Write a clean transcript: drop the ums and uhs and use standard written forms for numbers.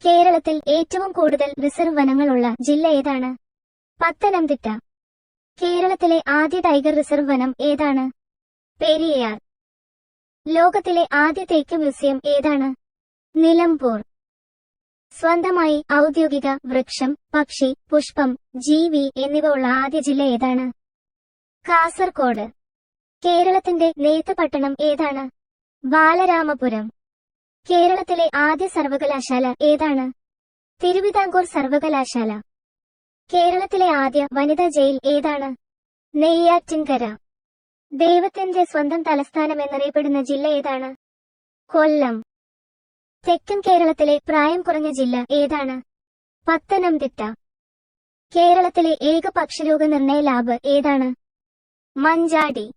കേരളത്തിൽ ഏറ്റവും കൂടുതൽ റിസർവ് വനങ്ങളുള്ള ജില്ല ഏതാണ്? പത്തനംതിട്ട. കേരളത്തിലെ ആദ്യ ടൈഗർ റിസർവ് വനം ഏതാണ്? പെരിയയാർ. ലോകത്തിലെ ആദ്യ തേക്ക് മ്യൂസിയം ഏതാണ്? നിലമ്പൂർ. സ്വന്തമായി ഔദ്യോഗിക വൃക്ഷം, പക്ഷി, പുഷ്പം, ജീവി എന്നിവ ഉള്ള ആദ്യ ജില്ല ഏതാണ്? കാസർകോട്. കേരളത്തിന്റെ നെയ്ത്ത് പട്ടണം ഏതാണ്? ബാലരാമപുരം. കേരളത്തിലെ ആദ്യ സർവകലാശാല ഏതാണ്? തിരുവിതാംകൂർ സർവകലാശാല. കേരളത്തിലെ ആദ്യ വനിതാ ജയിൽ ഏതാണ്? നെയ്യാറ്റിൻകര. ദൈവത്തിന്റെ സ്വന്തം തലസ്ഥാനം എന്നറിയപ്പെടുന്ന ജില്ല ഏതാണ്? കൊല്ലം. തെക്കൻ കേരളത്തിലെ പ്രായം കുറഞ്ഞ ജില്ല ഏതാണ്? പത്തനംതിട്ട. കേരളത്തിലെ ഏക പക്ഷിരോഗ നിർണയ ലാബ് ഏതാണ്? മഞ്ചാടി.